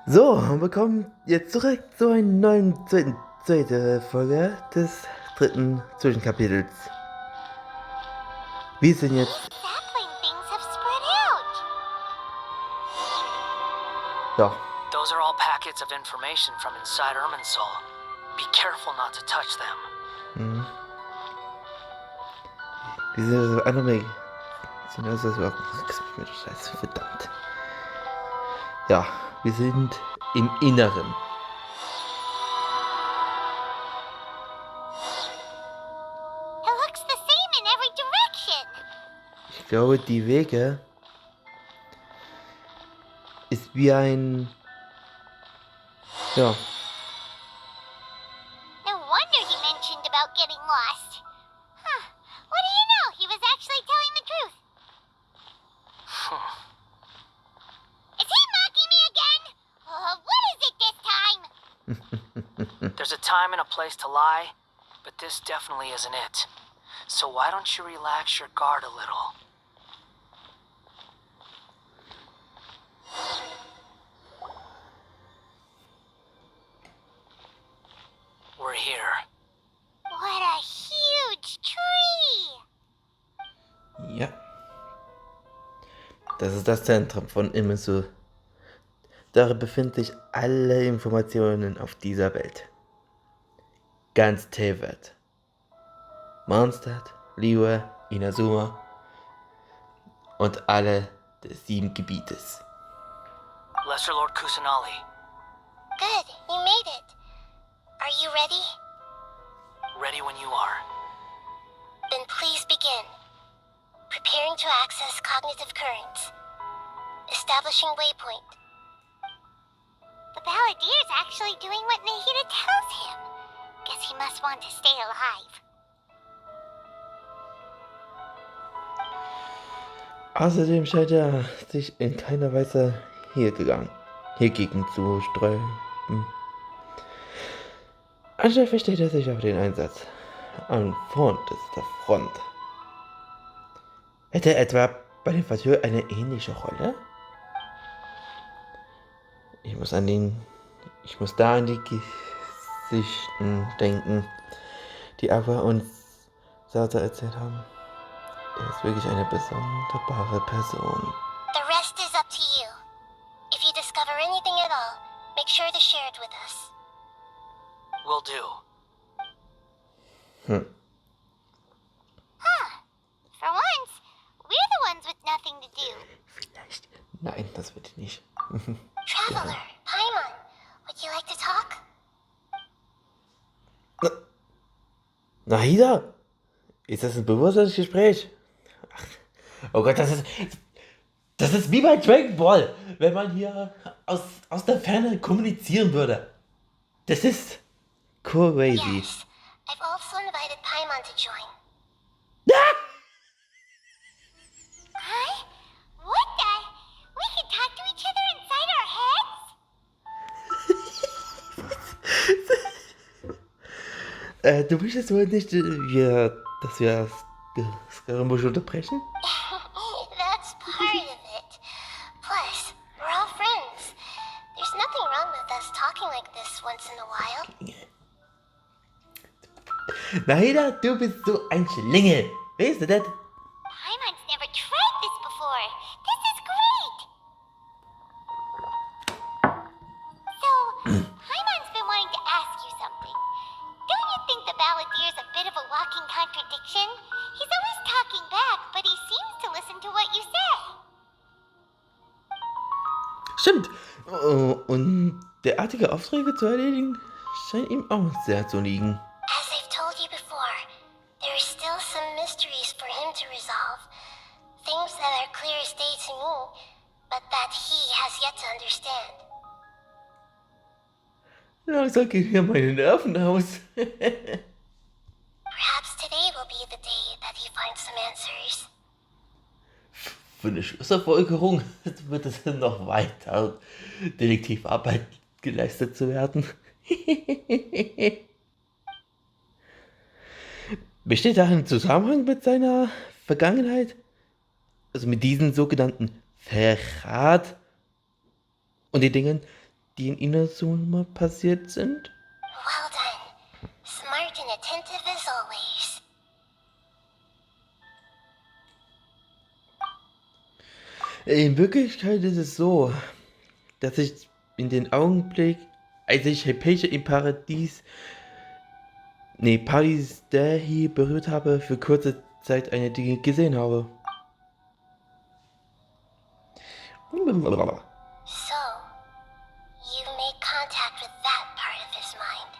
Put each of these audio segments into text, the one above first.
So, und wir kommen jetzt zurück zu einer neuen zweite Folge des dritten Zwischenkapitels. Wir sind jetzt... Ja. Those are all packets of information from inside Irminsul. Be careful not to touch them. Wir sind also andere Wege. Sind also Scheiße, verdammt. Ja, wir sind im Inneren. Ich glaube, die Wege ist wie ein... Ja. No wonder he mentioned about getting lost. Huh. What do you know? He was actually telling the truth. Is he mocking me again? What is it this time? There's a time and a place to lie, but this definitely isn't it. So why don't you relax your guard a little? We're here. What a huge tree! Ja. Das ist das Zentrum von Irminsul. Darin befinden sich alle Informationen auf dieser Welt. Ganz Teyvat. Mondstadt, Liwa, Inazuma und alle des Sieben Gebietes. Lesser Lord Kusanali. Good, you made it. Are you ready? Ready when you are. Then please begin. Preparing to access cognitive currents. Establishing waypoint. The Balladier's actually doing what Nahida tells him. Guess he must want to stay alive. Außerdem scheint er sich in keiner Weise hiergegen zu sträuben. Anscheinend versteht er sich auf den Einsatz an vorderster Front. Hätte er etwa bei dem Verhör eine ähnliche Rolle? Ich muss da an die Geschichten denken, die Aqua und Sata erzählt haben. Er ist wirklich eine besondere Person. The rest is up to you. If you discover anything at all, make sure to share it with us. Will do. For once, we're the ones with nothing to do. Vielleicht. Nein, das wird nicht. Traveler, Paimon, would you like to talk? Nahida? Ist das ein bewusstes Gespräch? Ach, oh Gott, das ist wie bei Dragon Ball, wenn man hier aus der Ferne kommunizieren würde. Das ist crazy. Yes, I've also invited Paimon to join. Huh? What the? We can talk to each other inside our heads? Du möchtest wohl nicht, dass wir das Garambusch unterbrechen? That's part of it. Plus, we're all friends. There's nothing wrong with us talking like this once in a while. Nahida, du bist so ein Schlingel. Weißt du das? Paimon's never tried this before. This is great. So, Paimon's been wanting to ask you something. Don't you think the Balladier's a bit of a walking contradiction? He's always talking back, but he seems to listen to what you say. Stimmt. Und derartige Aufträge zu erledigen, scheint ihm auch sehr zu liegen. As I've told you before, there are still some mysteries for him to resolve. Things that are clear as day to me, but that he has yet to understand. Langsam gehen hier meine Nerven aus. Perhaps today will be the day that he finds some answers. Für eine Schlussfolgerung wird es noch weiter Detektivarbeit geleistet zu werden. Besteht da ein Zusammenhang mit seiner Vergangenheit? Also mit diesen sogenannten Verrat und die Dingen, die in Inazuma passiert sind? Well done. Smart and attentive as always. In Wirklichkeit ist es so, dass ich in den Augenblick, als ich Hypatia im Paradis der hier berührt habe, für kurze Zeit eine Dinge gesehen habe. So, you made contact with that part of his mind.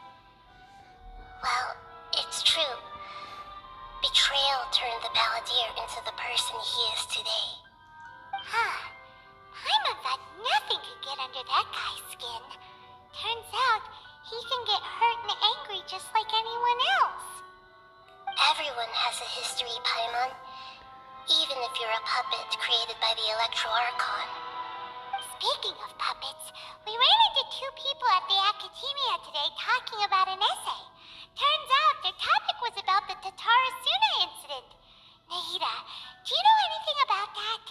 Well, it's true. Betrayal turned the balladeer into the person he is today. Paimon thought nothing could get under that guy's skin. Turns out, he can get hurt and angry just like anyone else. Everyone has a history, Paimon. Even if you're a puppet created by the Electro Archon. Speaking of puppets, we ran into two people at the Academia today talking about an essay. Turns out their topic was about the Tatarasuna incident. Nahida, do you know anything about that?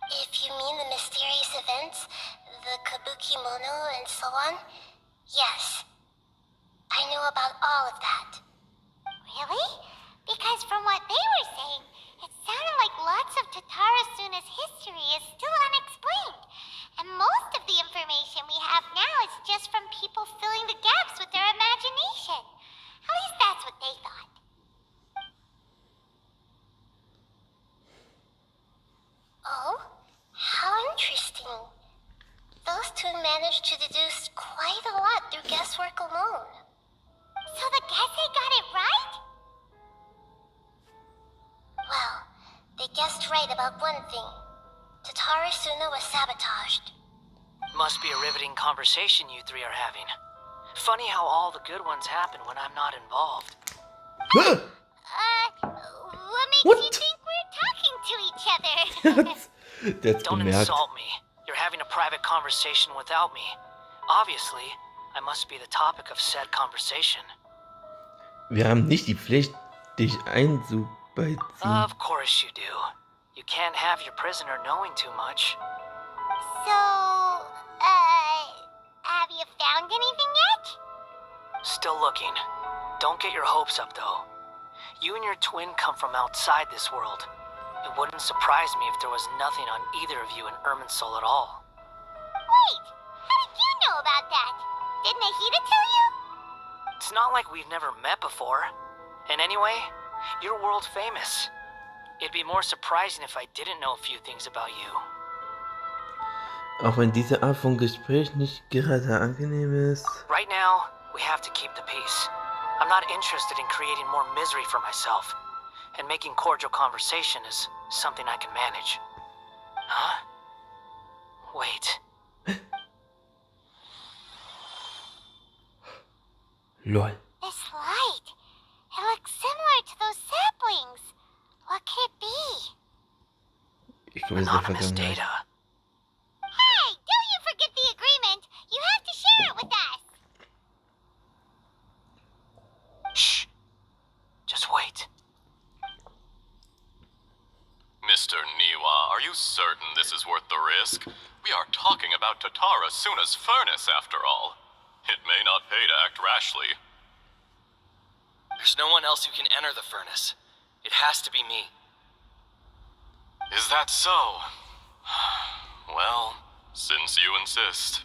If you mean the mysterious events, the kabuki mono and so on, yes. I know about all of that. Really? Because from what they were saying, it sounded like lots of Tatarasuna's history is still unexplained. And most of the information we have now is just from people filling the gaps with their imagination. At least that's what they thought. Oh? How interesting. Those two managed to deduce quite a lot through guesswork alone. So the Gesse got it right? Well, they guessed right about one thing. Tatarasuna was sabotaged. Must be a riveting conversation you three are having. Funny how all the good ones happen when I'm not involved. What makes What? you think we're talking to each other? That's Don't bemerkt. insult me. You're having a private conversation without me. Obviously, I must be the topic of said conversation. Wir haben nicht die Pflicht, dich einzubeiziehen. Of course you do. You can't have your prisoner knowing too much. So, have you found anything yet? Still looking. Don't get your hopes up, though. You and your twin come from outside this world. It wouldn't surprise me if there was nothing on either of you in Irminsul at all. Wait, how did you know about that? Did Nahida tell you? It's not like we've never met before. And anyway, you're world famous. It'd be more surprising if I didn't know a few things about you. Auch wenn diese Art von Gespräch nicht gerade angenehm ist. Right now, we have to keep the peace. I'm not interested in creating more misery for myself. And making cordial conversation is something I can manage. Huh? Wait. Lol. This light. It looks similar to those saplings. What could it be? Ich glaube, es ist der Anonymous Vergangenheit. data. Hey, don't you forget the agreement. You have to share it with us. Shh. Just wait. Mr. Niwa, are you certain this is worth the risk? We are talking about Tatarasuna's furnace, after all. It may not pay to act rashly. There's no one else who can enter the furnace. It has to be me. Is that so? Well, since you insist.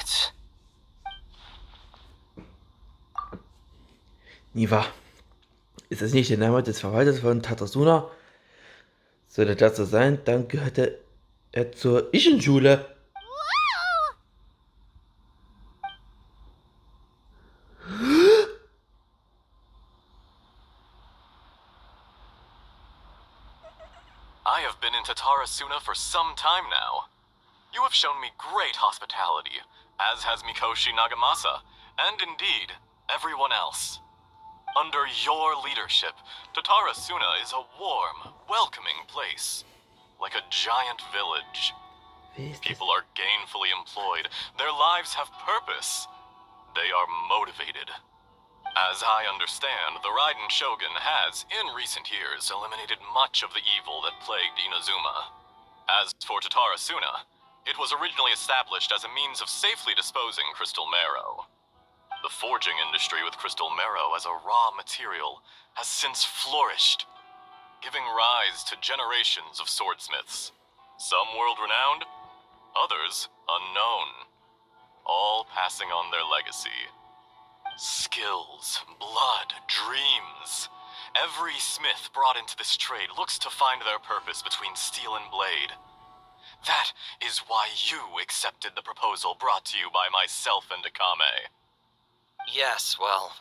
It's... Niwa. Ist das nicht der Name des Verwalters von Tatarasuna? Sollte das so sein, dann gehörte er zur Ischen-Schule. Whoa! I have been in Tatarasuna for some time now. You have shown me great hospitality, as has Mikoshi Nagamasa, and indeed, everyone else. Under your leadership, Tatarasuna is a warm, welcoming place. Like a giant village. People are gainfully employed. Their lives have purpose. They are motivated. As I understand, the Raiden Shogun has, in recent years, eliminated much of the evil that plagued Inazuma. As for Tatarasuna, it was originally established as a means of safely disposing crystal marrow. The forging industry with crystal marrow as a raw material has since flourished, giving rise to generations of swordsmiths. Some world-renowned, others unknown, all passing on their legacy. Skills, blood, dreams. Every smith brought into this trade looks to find their purpose between steel and blade. That is why you accepted the proposal brought to you by myself and Akame. Yes, well,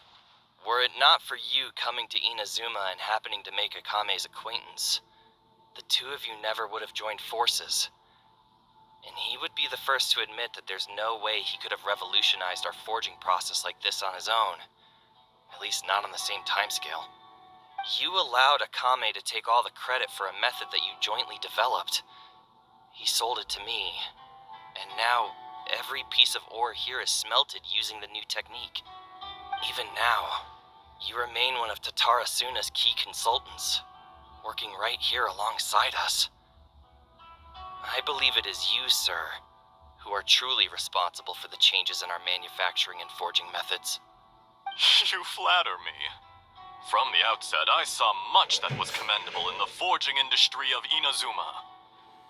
were it not for you coming to Inazuma and happening to make Akame's acquaintance, the two of you never would have joined forces. And he would be the first to admit that there's no way he could have revolutionized our forging process like this on his own. At least not on the same timescale. You allowed Akame to take all the credit for a method that you jointly developed. He sold it to me, and now every piece of ore here is smelted using the new technique. Even now, you remain one of Tatarasuna's key consultants, working right here alongside us. I believe it is you, sir, who are truly responsible for the changes in our manufacturing and forging methods. You flatter me. From the outset, I saw much that was commendable in the forging industry of Inazuma,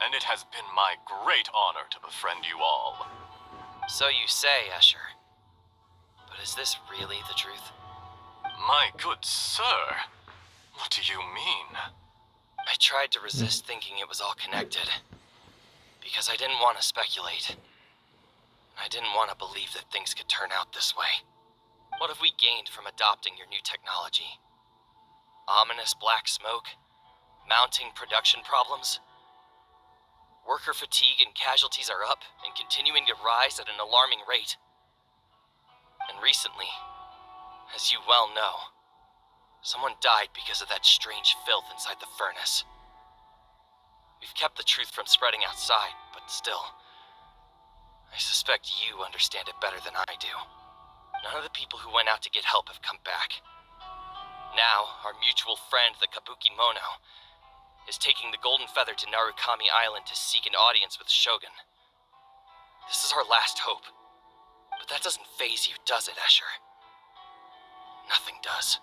and it has been my great honor to befriend you all. So you say, Escher. But is this really the truth? My good sir, what do you mean? I tried to resist thinking it was all connected, because I didn't want to speculate. I didn't want to believe that things could turn out this way. What have we gained from adopting your new technology? Ominous black smoke? Mounting production problems? Worker fatigue and casualties are up and continuing to rise at an alarming rate. And recently, as you well know, someone died because of that strange filth inside the furnace. We've kept the truth from spreading outside, but still, I suspect you understand it better than I do. None of the people who went out to get help have come back. Now, our mutual friend, the Kabuki Mono, is taking the Golden Feather to Narukami Island to seek an audience with the Shogun. This is our last hope. But that doesn't faze you, does it, Escher? Nothing does.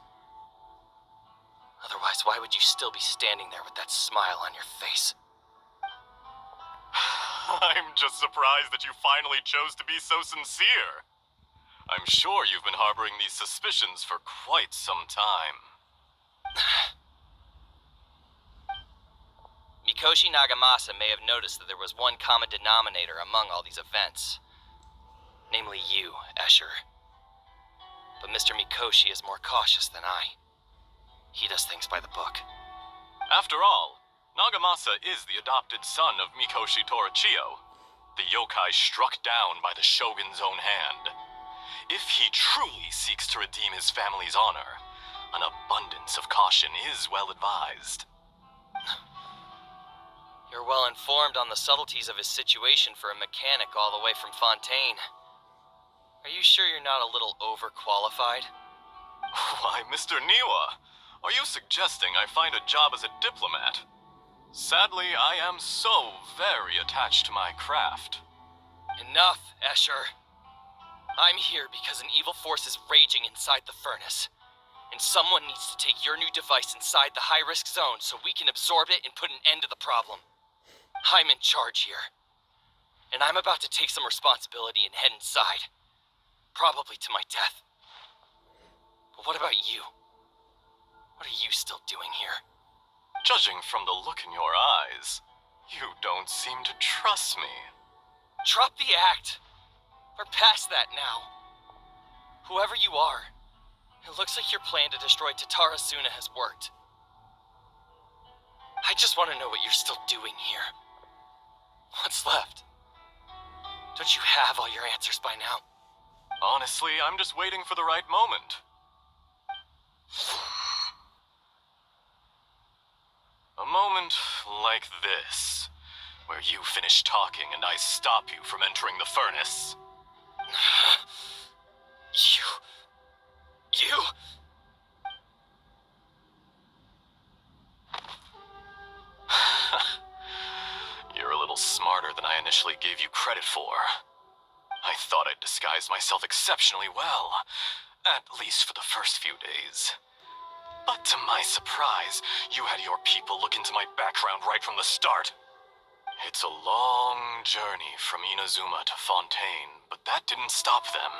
Otherwise, why would you still be standing there with that smile on your face? I'm just surprised that you finally chose to be so sincere. I'm sure you've been harboring these suspicions for quite some time. Mikoshi Nagamasa may have noticed that there was one common denominator among all these events. Namely you, Escher. But Mr. Mikoshi is more cautious than I. He does things by the book. After all, Nagamasa is the adopted son of Mikoshi Torichio, the yokai struck down by the Shogun's own hand. If he truly seeks to redeem his family's honor, an abundance of caution is well advised. You're well informed on the subtleties of his situation for a mechanic all the way from Fontaine. Are you sure you're not a little overqualified? Why, Mr. Niwa, are you suggesting I find a job as a diplomat? Sadly, I am so very attached to my craft. Enough, Escher. I'm here because an evil force is raging inside the furnace. And someone needs to take your new device inside the high-risk zone so we can absorb it and put an end to the problem. I'm in charge here. And I'm about to take some responsibility and head inside. Probably to my death. But what about you? What are you still doing here? Judging from the look in your eyes, you don't seem to trust me. Drop the act. We're past that now. Whoever you are, it looks like your plan to destroy Tatarasuna has worked. I just want to know what you're still doing here. What's left? Don't you have all your answers by now? Honestly, I'm just waiting for the right moment. A moment like this, where you finish talking and I stop you from entering the furnace. You... You're a little smarter than I initially gave you credit for. I thought I'd disguised myself exceptionally well, at least for the first few days. But to my surprise, you had your people look into my background right from the start. It's a long journey from Inazuma to Fontaine, but that didn't stop them.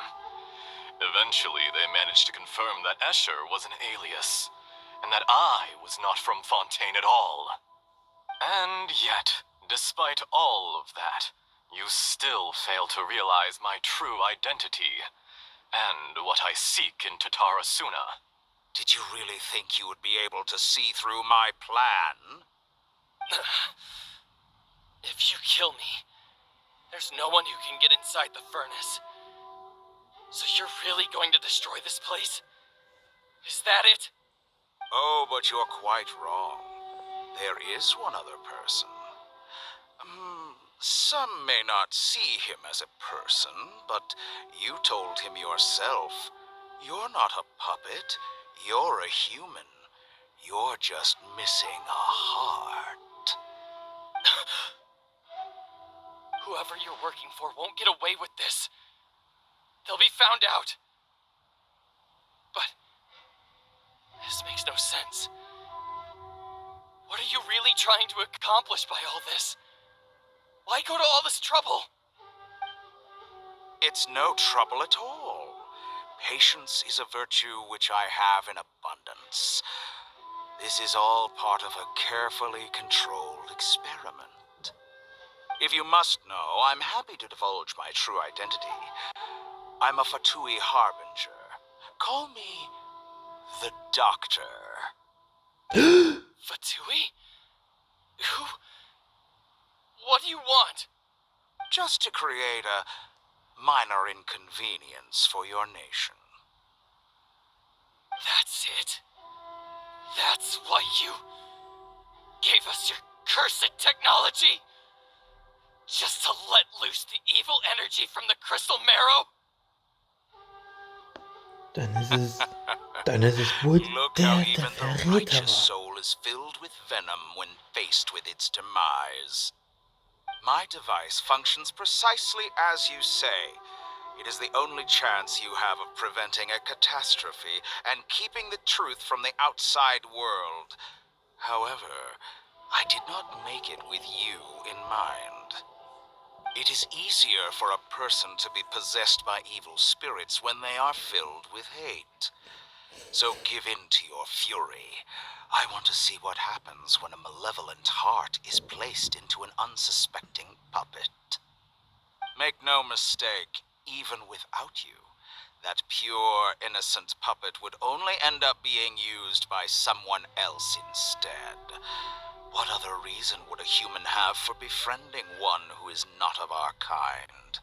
Eventually, they managed to confirm that Escher was an alias, and that I was not from Fontaine at all. And yet, despite all of that, you still fail to realize my true identity, and what I seek in Tatarasuna. Did you really think you would be able to see through my plan? If you kill me, there's no one who can get inside the furnace. So you're really going to destroy this place? Is that it? Oh, but you're quite wrong. There is one other person. Some may not see him as a person, but you told him yourself. You're not a puppet. You're a human. You're just missing a heart. Whoever you're working for won't get away with this. They'll be found out. But this makes no sense. What are you really trying to accomplish by all this? Why go to all this trouble? It's no trouble at all. Patience is a virtue which I have in abundance. This is all part of a carefully controlled experiment. If you must know, I'm happy to divulge my true identity. I'm a Fatui Harbinger. Call me the Doctor. Fatui? Who? What do you want? Just to create a minor inconvenience for your nation. That's it. That's why you gave us your cursed technology? Just to let loose the evil energy from the crystal marrow? Dann ist es wohl Look how der even the Verräter righteous war. soul is filled with venom when faced with its demise. My device functions precisely as you say. It is the only chance you have of preventing a catastrophe and keeping the truth from the outside world. However, I did not make it with you in mind. It is easier for a person to be possessed by evil spirits when they are filled with hate. So give in to your fury. I want to see what happens when a malevolent heart is placed into an unsuspecting puppet. Make no mistake, even without you, that pure, innocent puppet would only end up being used by someone else instead. What other reason would a human have for befriending one who is not of our kind?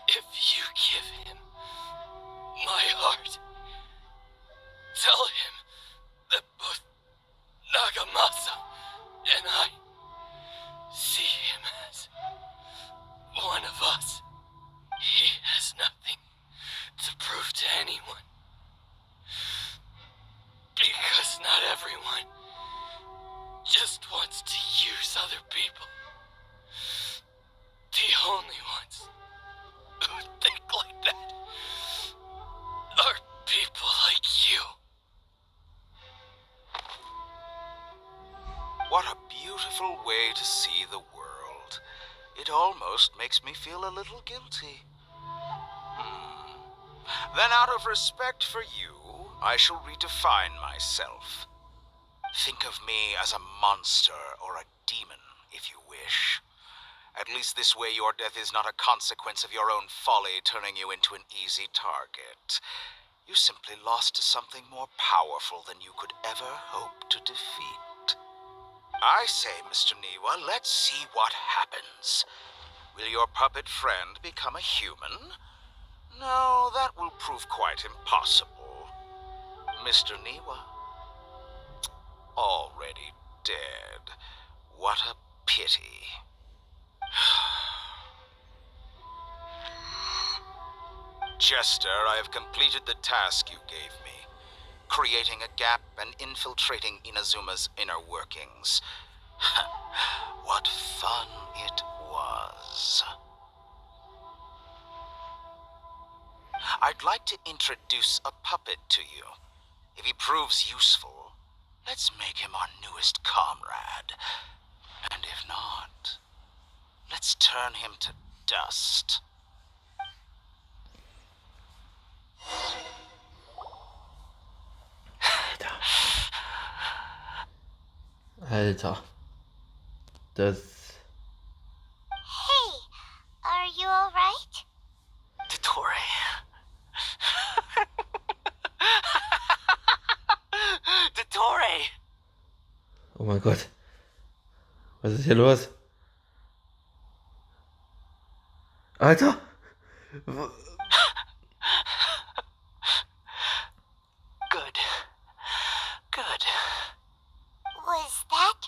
If you give him my heart, tell him that both Nagamasa and I see him as one of us. He has nothing to prove to anyone. Because not everyone just wants to use other people. The only ones who think like that are people like you. What a beautiful way to see the world. It almost makes me feel a little guilty. Then out of respect for you, I shall redefine myself. Think of me as a monster or a demon, if you wish. At least this way your death is not a consequence of your own folly turning you into an easy target. You simply lost to something more powerful than you could ever hope to defeat. I say, Mr. Niwa, let's see what happens. Will your puppet friend become a human? No, that will prove quite impossible. Mr. Niwa, already dead. What a pity. Jester, I have completed the task you gave me. Creating a gap and infiltrating Inazuma's inner workings. What fun it was. I'd like to introduce a puppet to you. If he proves useful, let's make him our newest comrade. And if not, let's turn him to dust. Alter. Das... Hey, are you alright? Dottore. Dottore! Oh mein Gott. Was ist hier los? Alter! Good. Good. Was that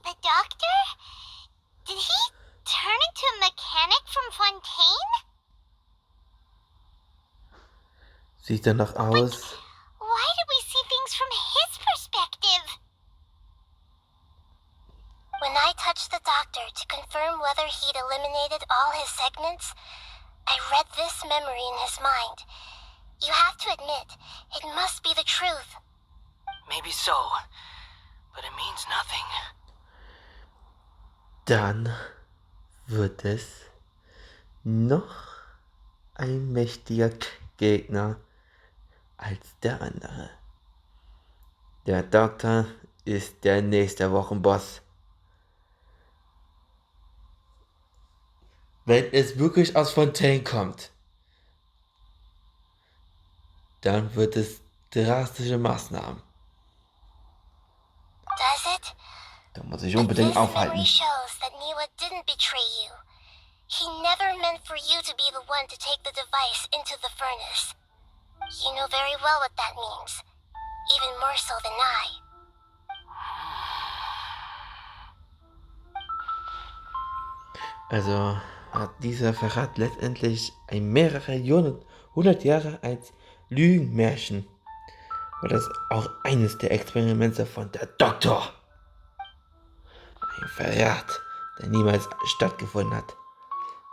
the doctor? Did he turn into a mechanic from Fontaine? Sieht danach aus. Why do we see things from his perspective? When I touched the doctor to confirm whether he'd eliminated all his segments, I read this memory in his mind. You have to admit, it must be the truth. Maybe so, but it means nothing. Dann wird es noch ein mächtiger Gegner als der andere. Der Doktor ist der nächste Wochenboss. Wenn es wirklich aus Fontaine kommt, dann wird es drastische Maßnahmen. Does it? Da muss ich unbedingt This memory aufhalten. shows that Niwa didn't betray you. He never meant for you to be the one to take the device into the furnace. You know very well what that means. Even more so than I. Also hat dieser Verrat letztendlich ein mehrere hundert Jahre als Lügenmärchen. War das auch eines der Experimente von der Doktor. Ein Verrat, der niemals stattgefunden hat.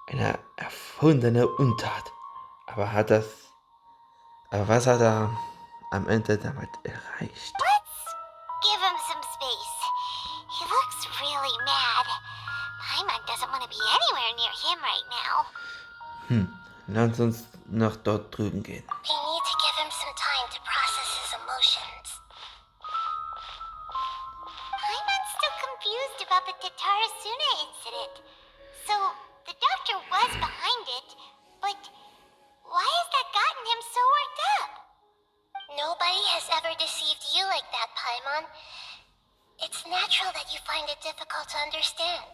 Eine erfundene Untat. Aber was hat er am Ende damit erreicht? Let's give him some space. He looks really mad. Paimon doesn't want to be anywhere near him right now. Lass uns nach dort drüben gehen. We need to give him some time to process his emotions. Paimon's still confused about the Tatarasuna incident. So, the doctor was behind it, but why has that gotten him so worked up? Nobody has ever deceived you like that, Paimon. It's natural that you find it difficult to understand.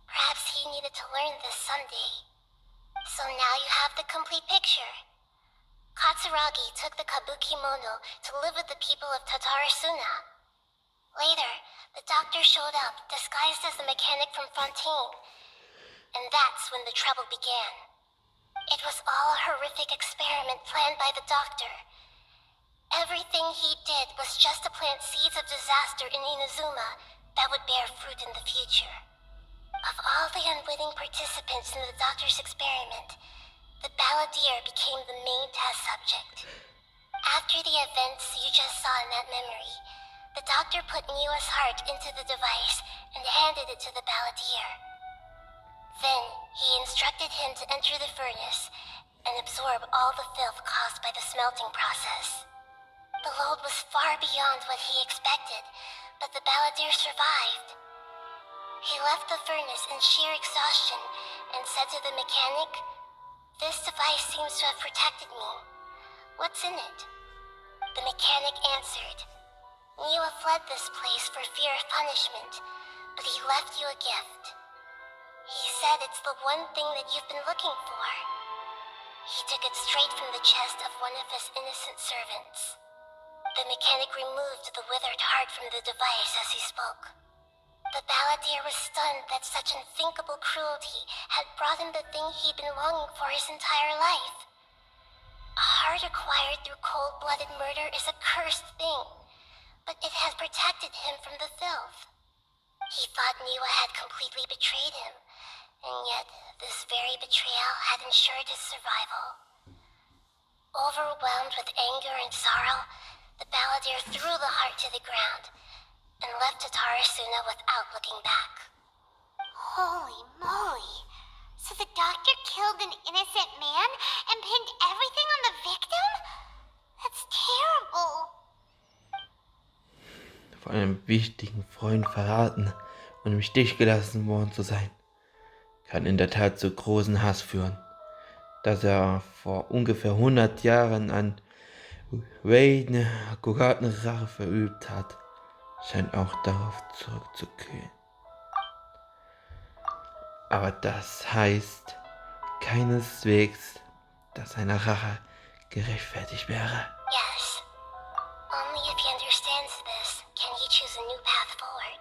Perhaps he needed to learn this someday. So now you have the complete picture. Katsuragi took the kabuki mono to live with the people of Tatarasuna. Later, the doctor showed up, disguised as the mechanic from Fontaine. And that's when the trouble began. It was all a horrific experiment planned by the doctor. Everything he did was just to plant seeds of disaster in Inazuma that would bear fruit in the future. Of all the unwitting participants in the doctor's experiment, the balladeer became the main test subject. After the events you just saw in that memory, the doctor put Niwa's heart into the device and handed it to the balladeer. Then, he instructed him to enter the furnace and absorb all the filth caused by the smelting process. The load was far beyond what he expected, but the balladeer survived. He left the furnace in sheer exhaustion and said to the mechanic, "This device seems to have protected me. What's in it?" The mechanic answered, "Niwa fled this place for fear of punishment, but he left you a gift. He said it's the one thing that you've been looking for." He took it straight from the chest of one of his innocent servants. The mechanic removed the withered heart from the device as he spoke. The balladeer was stunned that such unthinkable cruelty had brought him the thing he'd been longing for his entire life. A heart acquired through cold-blooded murder is a cursed thing, but it has protected him from the filth. He thought Niwa had completely betrayed him, and yet this very betrayal had ensured his survival. Overwhelmed with anger and sorrow, the balladeer threw the heart to the ground and left Tatarasuna without looking back. Holy moly! So the doctor killed an innocent man and pinned everything on the victim? That's terrible. Von einem wichtigen Freund verraten und im Stich gelassen worden zu sein, kann in der Tat zu großen Hass führen. Dass er vor ungefähr 100 Jahren an Wayne akkuraten Rache verübt hat, scheint auch darauf zurückzugehen. Aber das heißt keineswegs, dass seine Rache gerechtfertigt wäre. Yes. Only if he understands this can he choose a new path forward.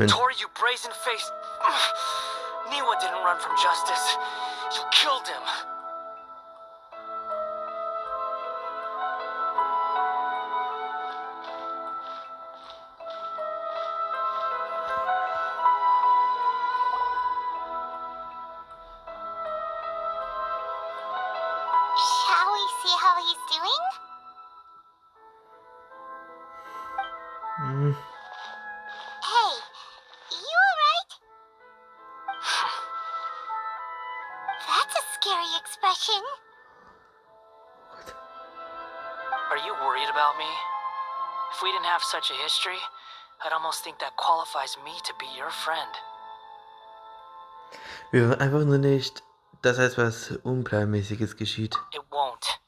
Tori, you brazen-faced... Niwa didn't run from justice. You killed him. Shall we see how he's doing? Hey, you alright? That's a scary expression. Are you worried about me? If we didn't have such a history, I'd almost think that qualifies me to be your friend. Wir wollen einfach nur nicht, dass etwas Unplanmäßiges geschieht. It won't.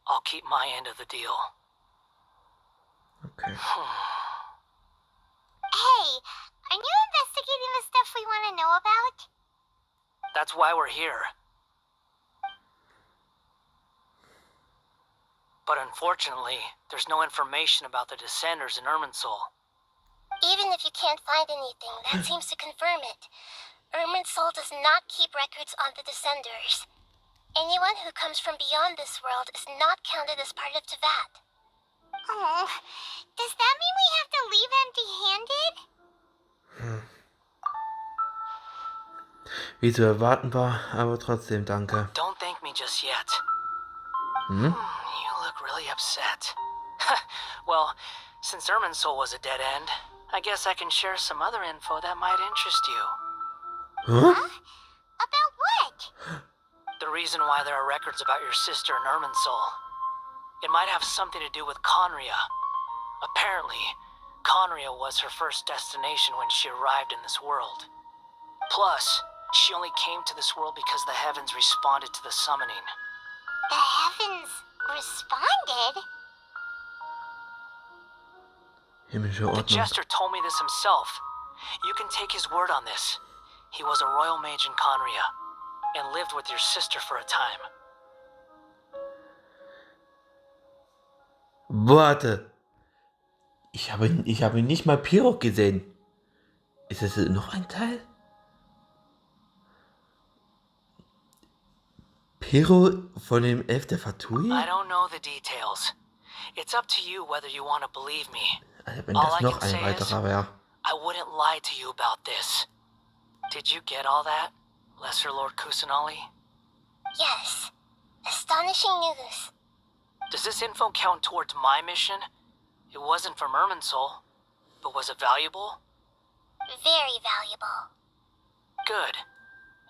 I'll keep my end of the deal. Okay. Hey, are you investigating the stuff we want to know about? That's why we're here. But unfortunately, there's no information about the Descenders in Irminsul. Even if you can't find anything, that seems to confirm it. Irminsul does not keep records on the Descenders. Anyone who comes from beyond this world is not counted as part of Teyvat. Oh, does that mean we have to leave empty-handed? Wie zu erwarten war, aber trotzdem danke. Don't thank me just yet. Hm? You look really upset. Well, since Irminsul was a dead end, I guess I can share some other info that might interest you. Huh? About what? The reason why there are records about your sister in Irminsul. It might have something to do with Conria. Apparently, Conria was her first destination when she arrived in this world. Plus, she only came to this world because the heavens responded to the summoning. The heavens responded? Himmlische The Ordnung. jester told me this himself. You can take his word on this. He was a royal mage in Conria, and lived with your sister for a time. Warte. Ich habe nicht mal Piro gesehen. Ist es noch ein Teil? Piro von dem Elf der Fatui? I don't know the details. It's up to you whether you want to believe me. Also wenn All das I noch can ein say weiterer wäre. I wouldn't lie to you about this. Did you get all that, Lesser Lord Kusanali? Yes. Astonishing news. Does this info count towards my mission? It wasn't from Irminsul, but was it valuable? Very valuable. Good.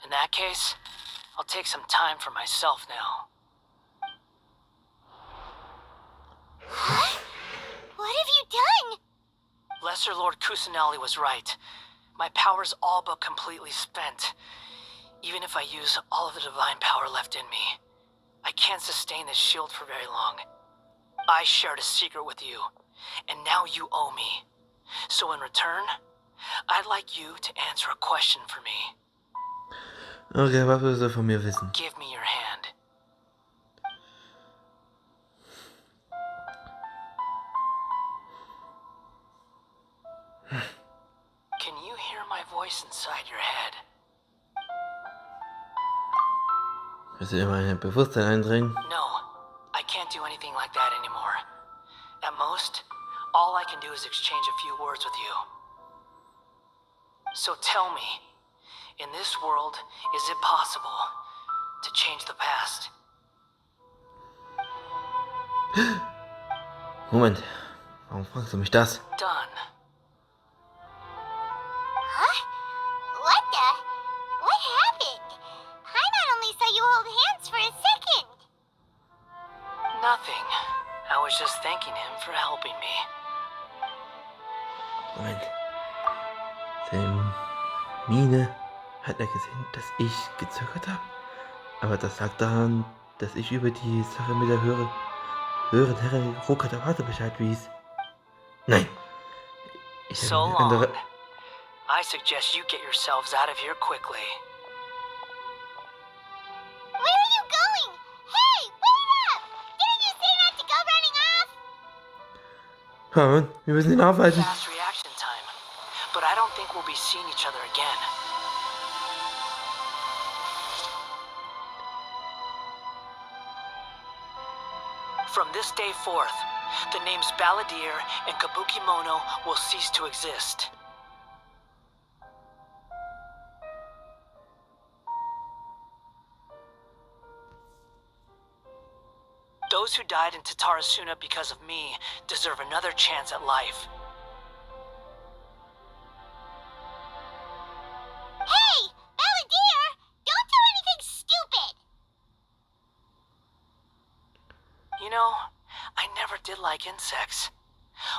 In that case, I'll take some time for myself now. Huh? What have you done? Lesser Lord Kusanali was right. My power's all but completely spent. Even if I use all of the divine power left in me, I can't sustain this shield for very long. I shared a secret with you, and now you owe me. So in return, I'd like you to answer a question for me. Okay, was willst du von mir wissen? Give me your hand. Can you hear my voice inside your head? Willst du immer in dein Bewusstsein eindringen? No, I can't do anything like that anymore. At most, all I can do is exchange a few words with you. So tell me, in this world, is it possible to change the past? Moment, warum fragst du mich das? Done. Huh? What happened? Paimon only saw you hold hands for a second. Nothing. I was just thanking him for helping me. Moment. Mine hat er gesehen, dass ich gezögert habe. Aber das lag daran, dass ich über die Sache mit der höheren Herren Rokatawate Bescheid wies. Nein. Ich So habe eine long. andere... I suggest you get yourselves out of here quickly. Where are you going? Hey, wait up! Didn't you say not to go running off? Paimon, wir müssen ihn aufhalten. Fast reaction time. But I don't think we'll be seeing each other again. From this day forth, the names Balladeer and Kabukimono will cease to exist. Those who died in Tatarasuna because of me deserve another chance at life. Hey, Balladeer! Don't do anything stupid! You know, I never did like insects.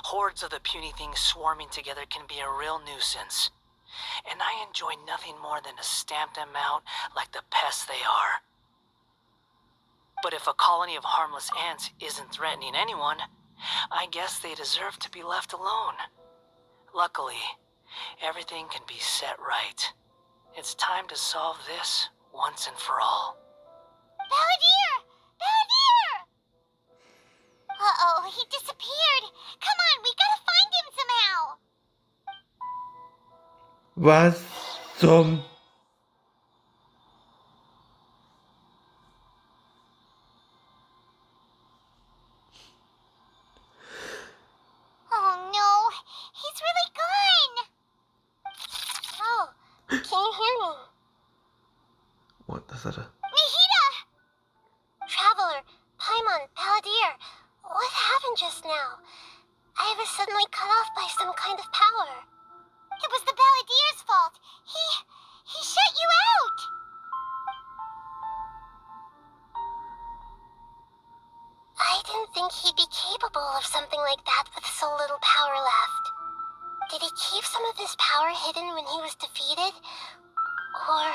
Hordes of the puny things swarming together can be a real nuisance. And I enjoy nothing more than to stamp them out like the pests they are. But if a colony of harmless ants isn't threatening anyone, I guess they deserve to be left alone. Luckily, everything can be set right. It's time to solve this once and for all. Balladeer! Balladeer! Uh-oh, he disappeared. Come on, we gotta find him somehow. Was zum... Oh no, he's really gone. Oh, can you hear me? What, das hat er... Nahida! Traveler, Paimon, Balladeer, what happened just now? I was suddenly cut off by some kind of power. It was the Balladeer's fault. He shut you out. I didn't think he'd be capable of something like that with so little power left. Did he keep some of his power hidden when he was defeated? Or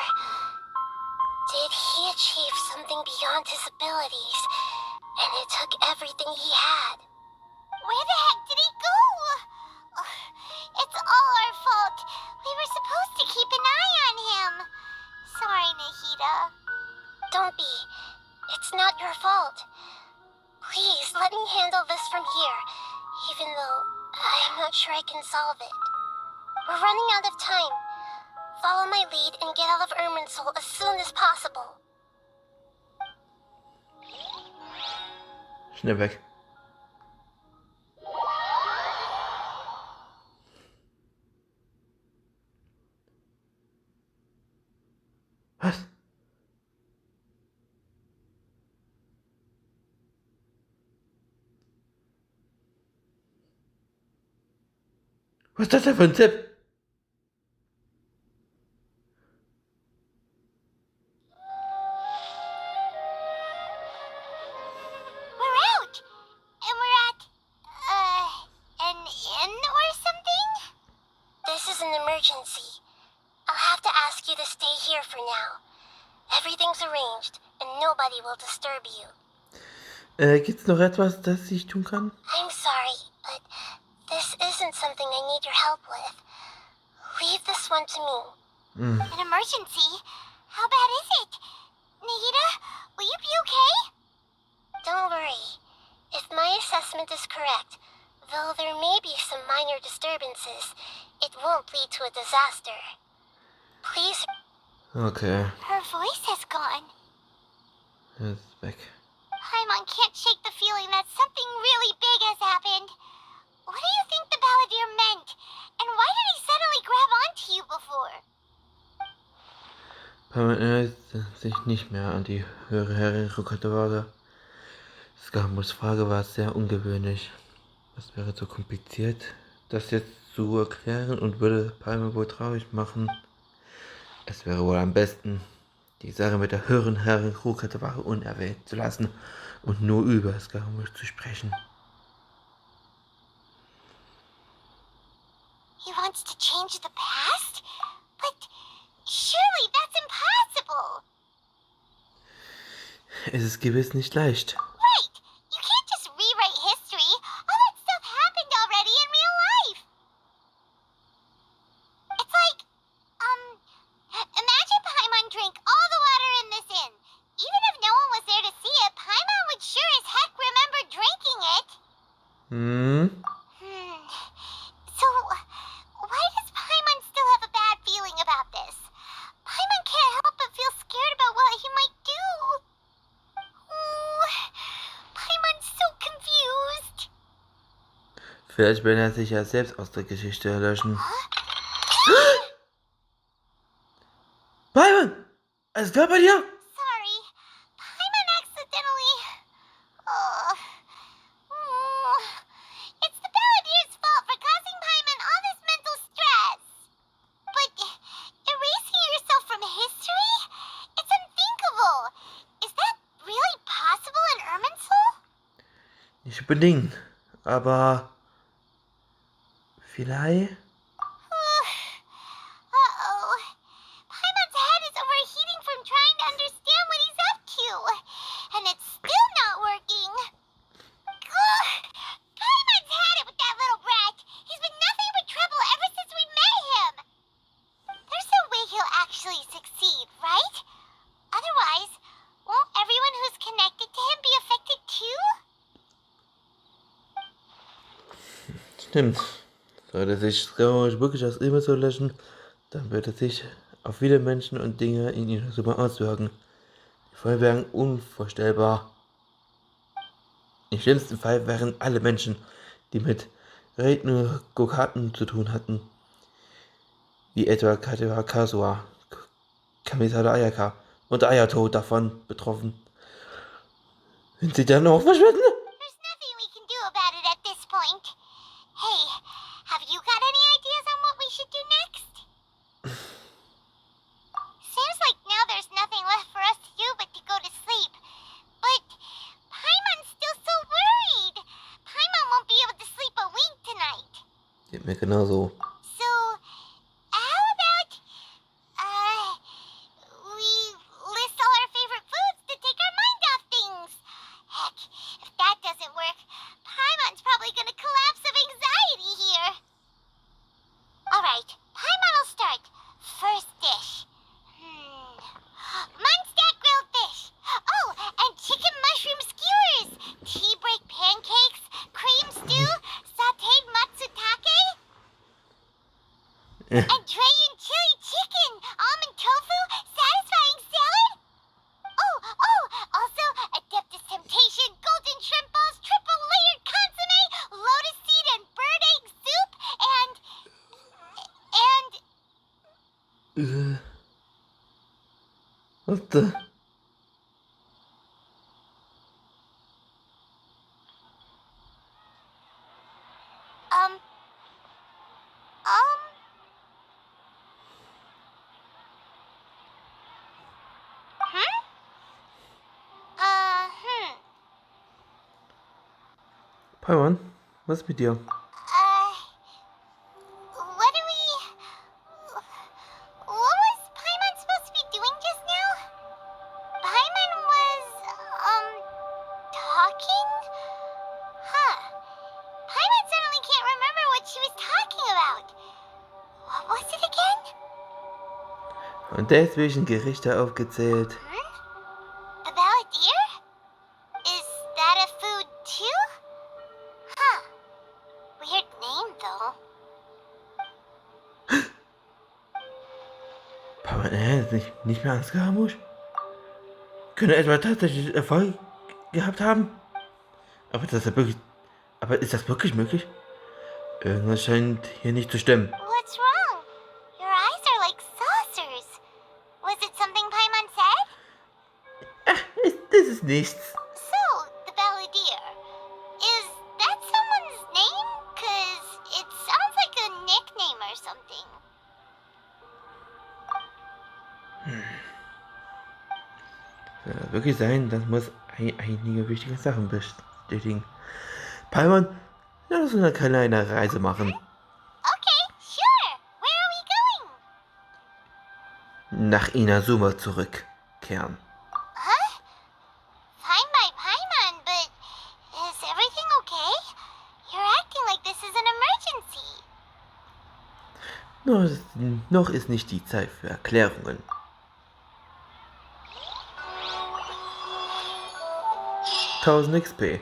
did he achieve something beyond his abilities, and it took everything he had? Where the heck did he go? Ugh, it's all our fault. We were supposed to keep an eye on him. Sorry, Nahida. Don't be. It's not your fault. Please, let me handle this from here, even though I'm not sure I can solve it. We're running out of time. Follow my lead and get out of Irminsul as soon as possible. Schnell weg. Was? Was ist das denn für ein Tipp? We're out! And we're at, an inn or something? This is an emergency. I'll have to ask you to stay here for now. Everything's arranged, and nobody will disturb you. Gibt's noch etwas, das ich tun kann? I'm sorry, but this isn't something I need your help with. Leave this one to me. An emergency? How bad is it? Nahida, will you be okay? Don't worry. If my assessment is correct, though there may be some minor disturbances, it won't lead to a disaster. Please. Okay. Her voice has gone. Er ist weg. Paimon can't shake the feeling that something really big has happened. What do you think the balladeer meant? And why did he suddenly grab onto you before? Paimon erinnert sich nicht mehr an die höhere Herrin Rukatawara. Skamus Frage war sehr ungewöhnlich. Es wäre so kompliziert, das jetzt zu erklären und würde Paimon wohl traurig machen. Es wäre wohl am besten, die Sache mit der höheren Herrin Rukatawara unerwähnt zu lassen und nur über Skamus zu sprechen. He wants to change the past? But surely that's impossible! Es ist gewiss nicht leicht. Right! You can't just rewrite history. All that stuff happened already in real life. It's like, imagine Paimon drank all the water in this inn. Even if no one was there to see it, Paimon would sure as heck remember drinking it. So, why does Paimon still have a bad feeling about this? Paimon can't help but feel scared about what he might do. Paimon's so confused. Vielleicht will er sich ja selbst aus der Geschichte erlöschen. Paimon! Alles klar bei dir? Sorry, Paimon accidentally... It's the balladeer's fault for causing Paimon all this mental stress. But erasing yourself from history? It's unthinkable. Is that really possible in Irminsul? Nicht unbedingt, aber vielleicht. Uh-oh. Paimon's head is overheating from trying to understand what he's up to. And it's still not working. Ugh. Paimon's had it with that little brat. He's been nothing but trouble ever since we met him. There's no way he'll actually succeed, right? Otherwise, won't everyone who's connected to him be affected too? Stimmt. Sollte sich Skyward wirklich aus Immerso löschen, dann würde sich auf viele Menschen und Dinge in ihrer Summe auswirken. Die Folgen wären unvorstellbar. Im schlimmsten Fall wären alle Menschen, die mit Gokaten zu tun hatten, wie etwa Katewa Kasua, Kamisada Ayaka und Ayato davon betroffen. Wenn sie dann auch verschwinden? There's nothing we can do about it at this point. Hey, have you got any ideas on what we should do next? Seems like now there's nothing left for us to do but to go to sleep. But Paimon's still so worried. Paimon won't be able to sleep a wink tonight. Geht mir genauso. So, how about, we list all our favorite foods to take our mind off things? Heck, if that doesn't work, Paimon's probably gonna collapse of anxiety here. Alright, Paimon will start. First dish. Munstack grilled fish. Oh, and chicken mushroom skewers. Tea break pancakes. Cream stew. Sauteed matsutake. And Dragon chili chicken. Almond tofu. Satisfying salad. Oh, also Adeptus Temptation. Golden shrimp balls. Triple layered consomme. Lotus seed and bird egg soup. And... What the? Paimon, was ist mit dir? What was Paimon supposed to be doing just now? Paimon was, talking? Huh. Paimon suddenly can't remember what she was talking about. What was it again? Und deswegen Gerichte aufgezählt. The balladeer? Is that a food too? Huh. Weird name though. Paimon erinnert sich nicht mehr an Scaramouche? könnte etwa tatsächlich Erfolg gehabt haben? Aber ist das wirklich möglich? Irgendwas scheint hier nicht zu stimmen. What's wrong? Your eyes are like saucers. Was it something Paimon said? Das ist nichts. So, the balladeer. Is that someone's name? 'Cause it sounds like a nickname or something. Soll das wirklich sein? Das muss einige wichtige Sachen bestätigen. Paimon, lass uns eine kleine Reise machen. Okay, sure. Where are we going? Nach Inazuma zurückkehren. Huh? Fine by Paimon, but is everything okay? You're acting like this is an emergency. Noch ist nicht die Zeit für Erklärungen. 1000 XP.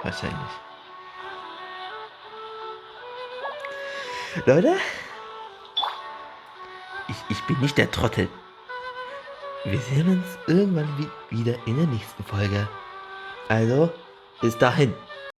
Wahrscheinlich. Leute, ich bin nicht der Trottel. Wir sehen uns irgendwann wieder in der nächsten Folge. Also, bis dahin.